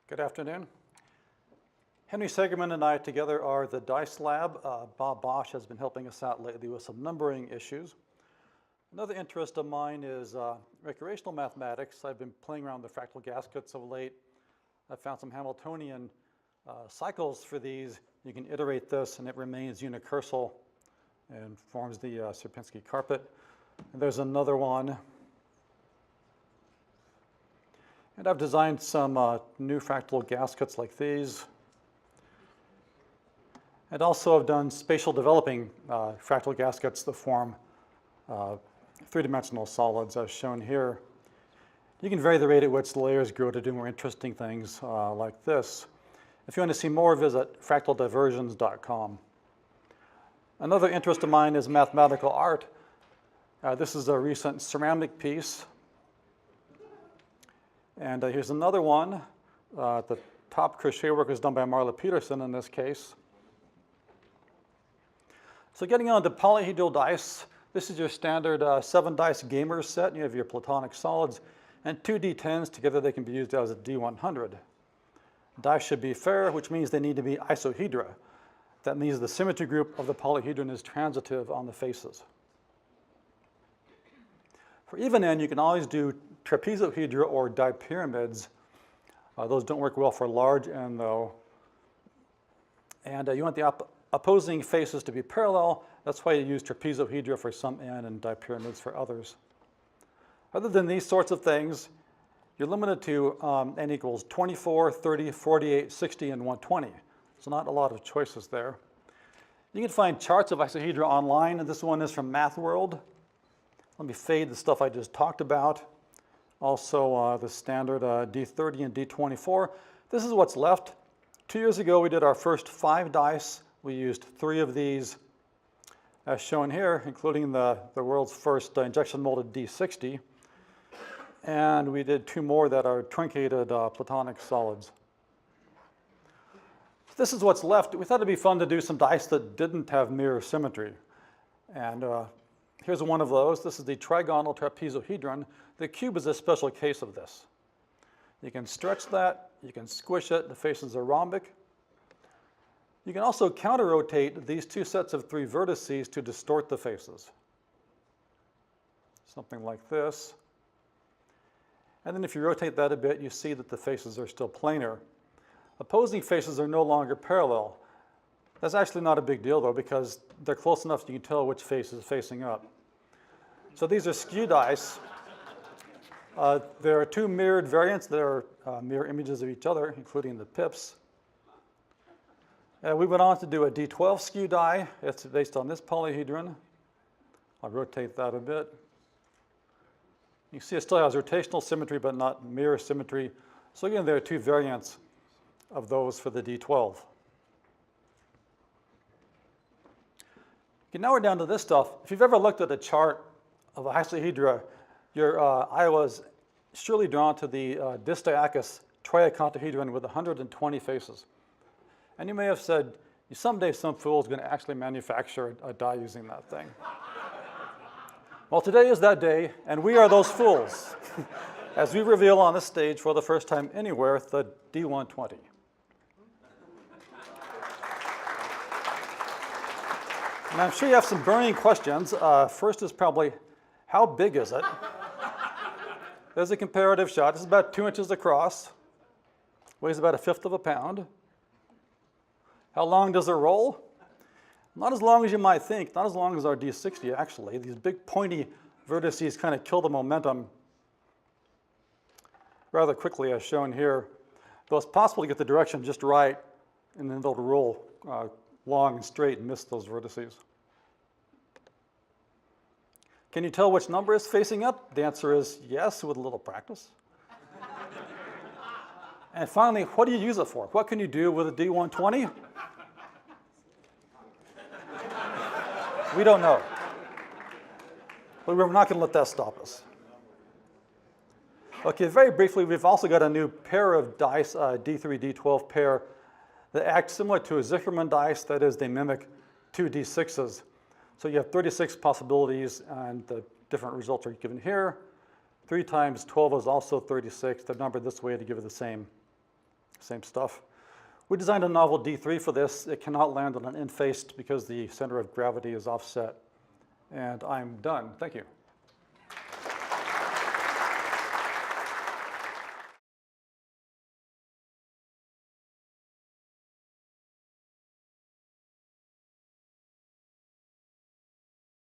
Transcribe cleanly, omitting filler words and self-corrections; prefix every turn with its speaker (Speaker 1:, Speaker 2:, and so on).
Speaker 1: Good afternoon. Henry Segerman and I together are the Dice Lab. Bob Bosch has been helping us out lately with some numbering issues. Another interest of mine is recreational mathematics. I've been playing around with fractal gaskets of late. I found some Hamiltonian cycles for these. You can iterate this and it remains unicursal and forms the Sierpinski carpet. And there's another one. And I've designed some new fractal gaskets like these. And also I've done spatial developing fractal gaskets that form three-dimensional solids as shown here. You can vary the rate at which the layers grow to do more interesting things like this. If you want to see more, visit fractaldiversions.com. Another interest of mine is mathematical art. This is a recent ceramic piece. And here's another one. The top crochet work was done by Marla Peterson in this case. So getting on to polyhedral dice, this is your standard 7-dice gamer set. You have your platonic solids and 2 D10s. Together they can be used as a D100. Dice should be fair, which means they need to be isohedra. That means the symmetry group of the polyhedron is transitive on the faces. For even n, you can always do trapezohedra or dipyramids. Those don't work well for large n, though. And you want the opposing faces to be parallel. That's why you use trapezohedra for some n and dipyramids for others. Other than these sorts of things, you're limited to n equals 24, 30, 48, 60, and 120. So not a lot of choices there. You can find charts of isohedra online, and this one is from MathWorld. Let me fade the stuff I just talked about. Also, the standard D30 and D24. This is what's left. 2 years ago, we did our first 5 dice. We used 3 of these, as shown here, including the world's first injection molded D60. And we did 2 more that are truncated platonic solids. This is what's left. We thought it'd be fun to do some dice that didn't have mirror symmetry. And here's one of those. This is the trigonal trapezohedron. The cube is a special case of this. You can stretch that. You can squish it. The faces are rhombic. You can also counter-rotate these 2 sets of 3 vertices to distort the faces. Something like this. And then if you rotate that a bit, you see that the faces are still planar. Opposing faces are no longer parallel. That's actually not a big deal, though, because they're close enough so you can tell which face is facing up. So these are skew dice. There are 2 mirrored variants that are mirror images of each other, including the pips. We went on to do a D12 skew die. It's based on this polyhedron. I'll rotate that a bit. You see it still has rotational symmetry, but not mirror symmetry. So again, there are 2 variants of those for the D12. Okay, now we're down to this stuff. If you've ever looked at a chart of a isohedra, your eye was surely drawn to the distiachous triacantahedron with 120 faces. And you may have said, someday some fool is going to actually manufacture a die using that thing. Well, today is that day, and we are those fools, as we reveal on this stage for the first time anywhere the D120. And I'm sure you have some burning questions. First is probably, how big is it? There's a comparative shot. It's about 2 inches across. Weighs about 1/5 of a pound. How long does it roll? Not as long as you might think. Not as long as our D60, actually. These big pointy vertices kind of kill the momentum rather quickly, as shown here. Though it's possible to get the direction just right, and then they'll roll long and straight and miss those vertices. Can you tell which number is facing up? The answer is yes, with a little practice. And finally, what do you use it for? What can you do with a D120? We don't know. But we're not going to let that stop us. Okay, very briefly, we've also got a new pair of dice, D3, D12 pair, that act similar to a Zickerman dice. That is, they mimic 2 D6s. So you have 36 possibilities, and the different results are given here. 3 times 12 is also 36. They're numbered this way to give it the same same stuff. We designed a novel D3 for this. It cannot land on an end face because the center of gravity is offset. And I'm done. Thank you.